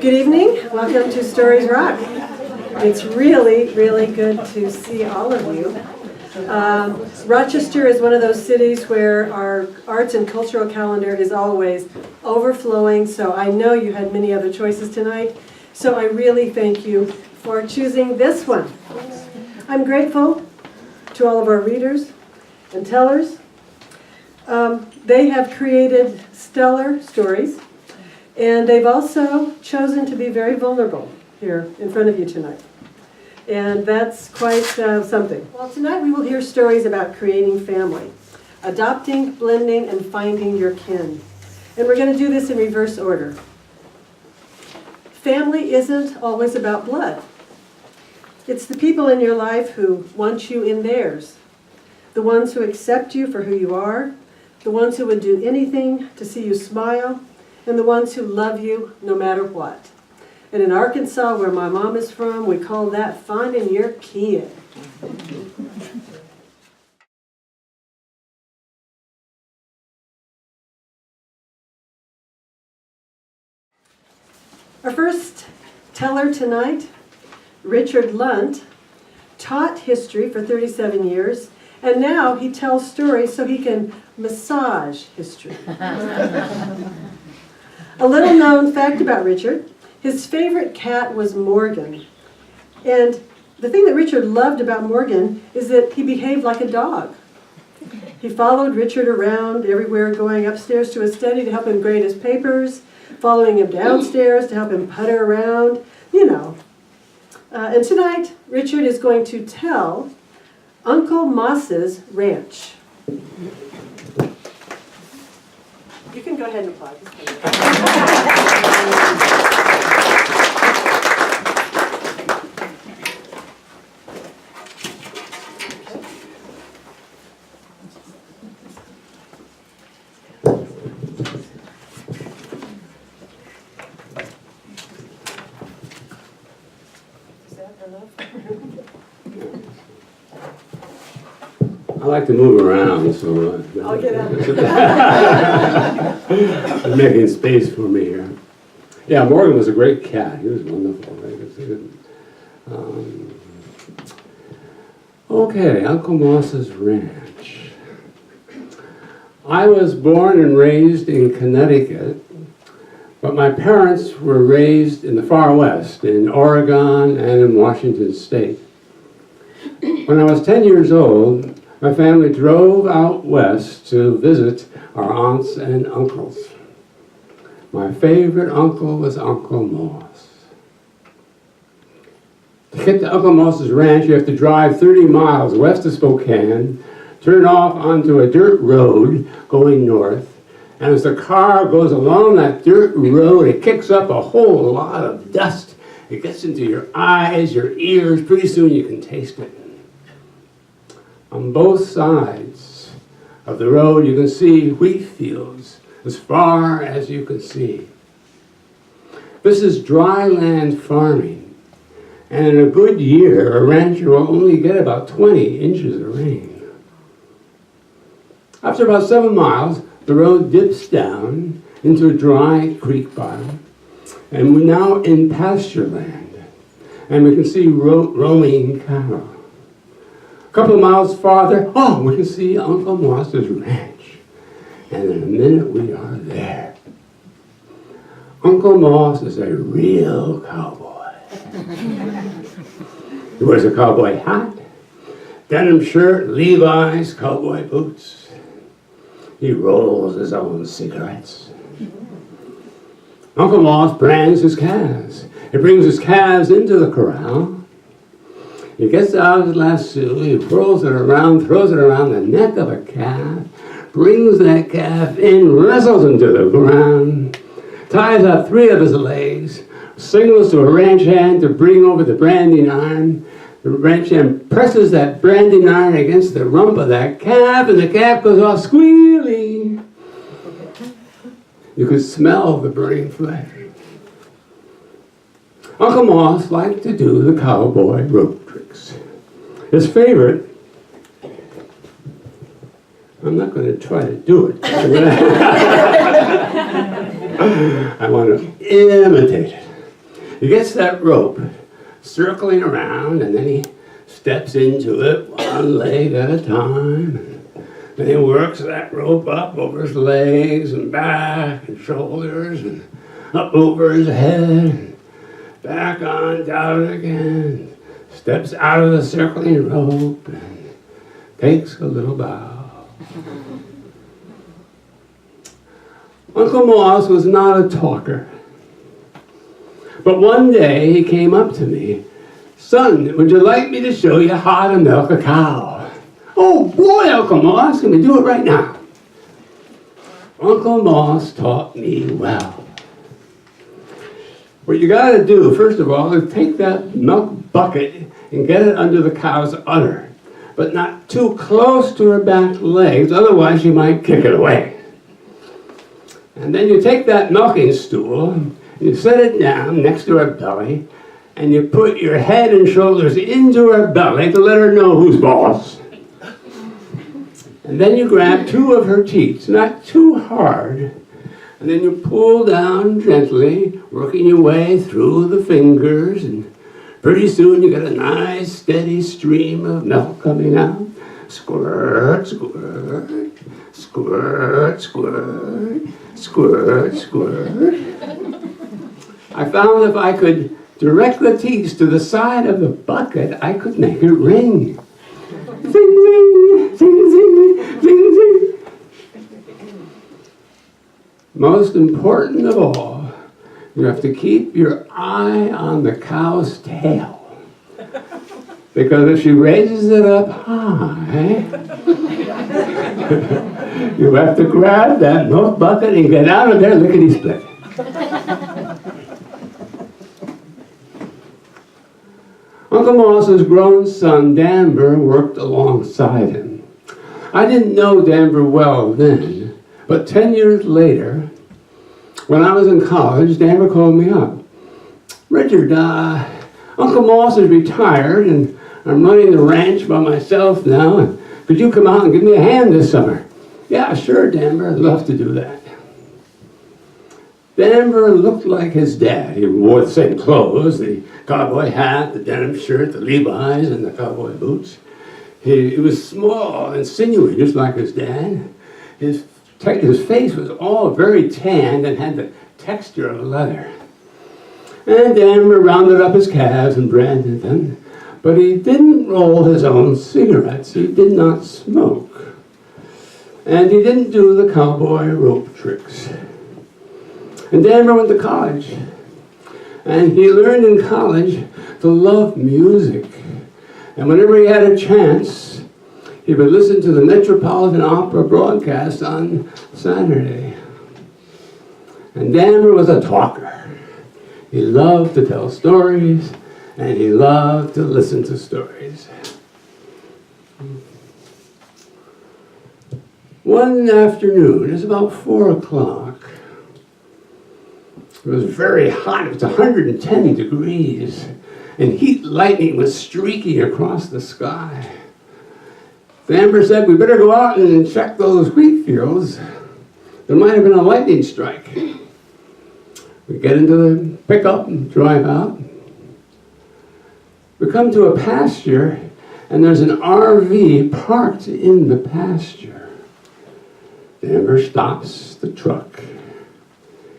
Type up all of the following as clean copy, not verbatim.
Good evening. Welcome to Stories Rock. It's really, really good to see all of you. Rochester is one of those cities where our arts and cultural calendar is always overflowing, so I know you had many other choices tonight. So I really thank you for choosing this one. I'm grateful to all of our readers and tellers. They have created stellar stories, and they've also chosen to be very vulnerable here in front of you tonight. And that's quite something. Well, tonight we will hear stories about creating family, adopting, blending, and finding your kin. And we're going to do this in reverse order. Family isn't always about blood. It's the people in your life who want you in theirs, the ones who accept you for who you are, the ones who would do anything to see you smile, and the ones who love you no matter what. And in Arkansas, where my mom is from, we call that finding your kin. Our first teller tonight, Richard Lunt, taught history for 37 years, and now he tells stories so he can massage history. A little known fact about Richard: his favorite cat was Morgan. And the thing that Richard loved about Morgan is that he behaved like a dog. He followed Richard around everywhere, going upstairs to his study to help him grade his papers, following him downstairs to help him putter around, you know. And tonight, Richard is going to tell Uncle Moss's Ranch. You can go ahead and applaud. I like to move around, so I'll get out. It's making space for me here. Yeah, Morgan was a great cat. He was wonderful. Okay, Uncle Moss's Ranch. I was born and raised in Connecticut, but my parents were raised in the far west, in Oregon and in Washington State. When I was 10 years old, my family drove out west to visit our aunts and uncles. My favorite uncle was Uncle Moss. To get to Uncle Moss's Ranch, you have to drive 30 miles west of Spokane, turn off onto a dirt road going north, and as the car goes along that dirt road, it kicks up a whole lot of dust. It gets into your eyes, your ears. Pretty soon you can taste it. On both sides of the road, you can see wheat fields as far as you can see. This is dry land farming, and in a good year, a rancher will only get about 20 inches of rain. After about 7 miles, the road dips down into a dry creek bottom, and we're now in pasture land, and we can see roaming cattle. A couple of miles farther, we can see Uncle Moss's Ranch. And in a minute, we are there. Uncle Moss is a real cowboy. He wears a cowboy hat, denim shirt, Levi's cowboy boots. He rolls his own cigarettes. Uncle Moss brands his calves. He brings his calves into the corral. He gets out his lasso, he whirls it around, throws it around the neck of a calf, brings that calf in, wrestles him to the ground, ties up 3 of his legs, signals to a ranch hand to bring over the branding iron. The ranch hand presses that branding iron against the rump of that calf, and the calf goes off squealing. You could smell the burning flesh. Uncle Moss liked to do the cowboy rope tricks. His favorite, I'm not going to try to do it. I want to imitate it. he gets that rope circling around, and then he steps into it one leg at a time. Then he works that rope up over his legs and back and shoulders and up over his head and back on down again. Steps out of the circling rope and takes a little bow. Uncle Moss was not a talker. But one day he came up to me. "Son, would you like me to show you how to milk a cow?" "Oh boy, Uncle Moss, can we do it right now?" Uncle Moss taught me well. What you gotta do, first of all, is take that milk bucket and get it under the cow's udder, but not too close to her back legs, otherwise she might kick it away. And then you take that milking stool, and you set it down next to her belly, and you put your head and shoulders into her belly to let her know who's boss. And then you grab two of her teats, not too hard, and then you pull down gently, working your way through the fingers, and pretty soon you get a nice steady stream of milk coming out. Squirt, squirt, squirt, squirt, squirt, squirt. I found if I could direct the teats to the side of the bucket, I could make it ring. Zing, zing, zing, zing, zing, zing. Most important of all, you have to keep your eye on the cow's tail. Because if she raises it up high, you have to grab that milk bucket and get out of there lickety-split. Uncle Moss's grown son, Danver, worked alongside him. I didn't know Danver well then, but 10 years later, when I was in college, Danver called me up. "Richard, Uncle Moss is retired, and I'm running the ranch by myself now, and could you come out and give me a hand this summer?" "Yeah, sure, Danver, I'd love to do that." Danver looked like his dad. He wore the same clothes, the cowboy hat, the denim shirt, the Levi's, and the cowboy boots. He was small and sinewy, just like his dad. His face was all very tanned and had the texture of leather. And Danver rounded up his calves and branded them, but he didn't roll his own cigarettes. He did not smoke. And he didn't do the cowboy rope tricks. And Danver went to college. And he learned in college to love music. And whenever he had a chance, he would listen to the Metropolitan Opera broadcast on Saturday. And Danver was a talker. He loved to tell stories, and he loved to listen to stories. One afternoon, it was about 4 o'clock. It was very hot. It was 110 degrees, and heat lightning was streaking across the sky. Danver said, "We better go out and check those wheat fields. There might have been a lightning strike." We get into the pickup and drive out. We come to a pasture, and there's an RV parked in the pasture. Danver stops the truck.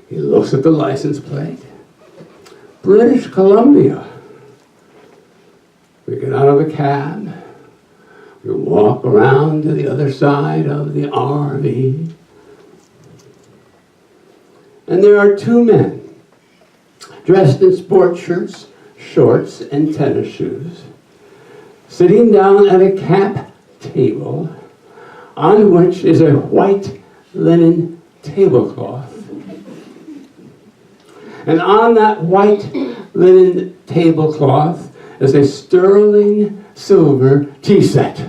He looks at the license plate. British Columbia. We get out of the cab. We walk around to the other side of the RV. And there are two men, dressed in sports shirts, shorts, and tennis shoes, sitting down at a camp table on which is a white linen tablecloth. And on that white linen tablecloth is a sterling silver tea set.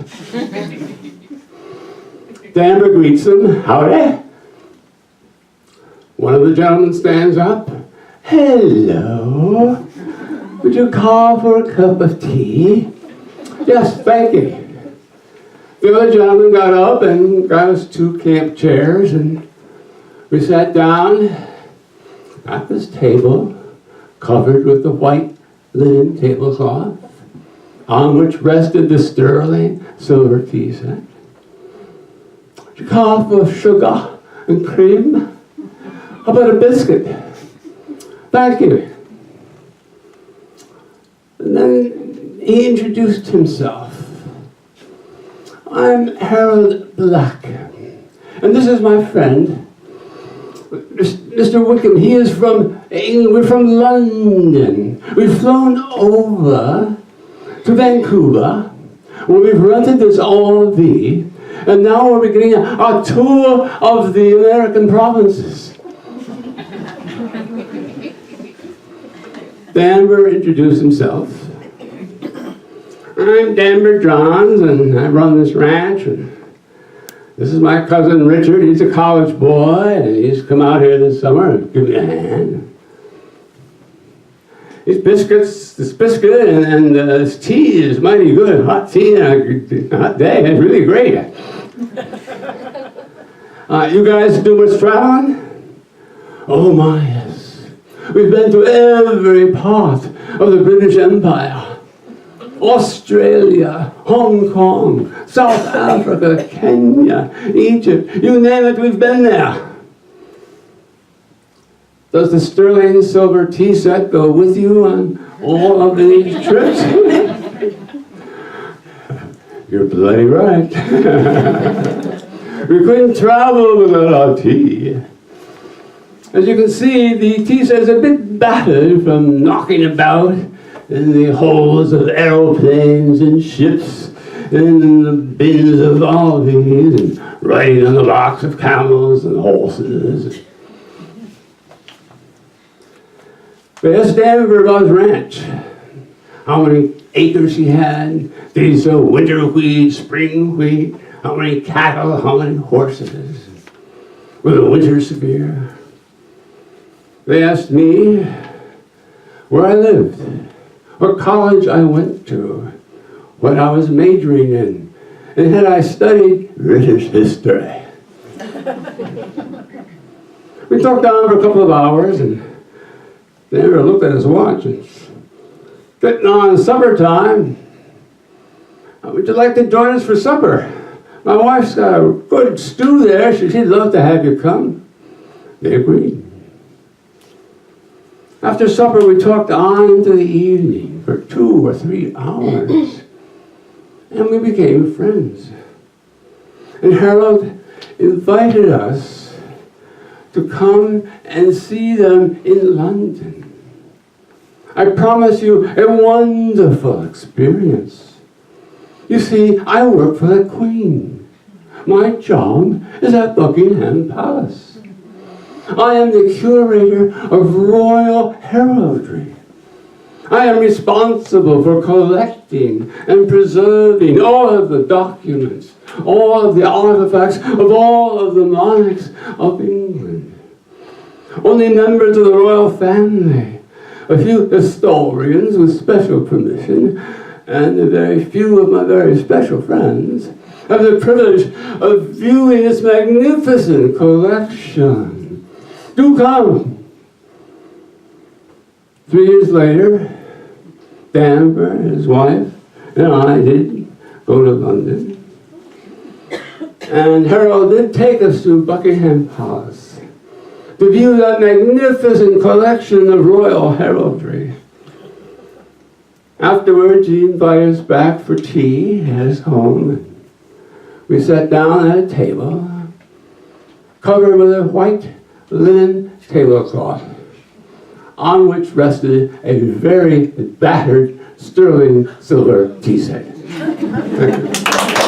Danver greets them. "Howdy." One of the gentlemen stands up. "Hello. Would you call for a cup of tea?" "Yes, thank you." The other gentleman got up and got us 2 camp chairs, and we sat down at this table covered with the white linen tablecloth, on which rested the sterling silver tea set. A cup of sugar and cream. How about a biscuit? Thank you. And then he introduced himself. I'm Harold Black, and this is my friend, Mr. Wickham. He is from England. We're from London. We've flown over to Vancouver, where we've rented this RV, and now we're beginning a tour of the American provinces. Danver introduced himself. I'm Danver Johns, and I run this ranch, and this is my cousin Richard. He's a college boy, and he's come out here this summer and give me a hand. These biscuits, this biscuit and this tea is mighty good. Hot tea on a hot day, it's really great. You guys do much traveling? Oh my, yes. We've been to every part of the British Empire. Australia, Hong Kong, South Africa, Kenya, Egypt, you name it, we've been there. Does the sterling silver tea set go with you on all of these trips? You're bloody right. We couldn't travel without our tea. As you can see, the tea set is a bit battered from knocking about in the holes of aeroplanes and ships, and in the bins of RVs, and riding on the backs of camels and horses. But asked Danver about his ranch. How many acres he had? Did he sow winter wheat, spring wheat? How many cattle? How many horses? Were the winters severe? They asked me where I lived, what college I went to, what I was majoring in, and had I studied British history. We talked on for a couple of hours, and Danver looked at his watch. And getting on summertime. Would you like to join us for supper? My wife's got a good stew there. She'd love to have you come. They agreed. After supper, we talked on into the evening for 2 or 3 hours. And we became friends. And Harold invited us to come and see them in London. I promise you a wonderful experience. You see, I work for the Queen. My job is at Buckingham Palace. I am the curator of royal heraldry. I am responsible for collecting and preserving all of the documents, all of the artifacts of all of the monarchs of England. Only members of the royal family, a few historians with special permission, and a very few of my very special friends have the privilege of viewing this magnificent collection. Do come. 3 years later, Danver, his wife, and I did go to London. And Harold did take us to Buckingham Palace to view that magnificent collection of royal heraldry. Afterwards, he invited us back for tea at his home. We sat down at a table covered with a white linen tablecloth on which rested a very battered sterling silver tea set. Thank you.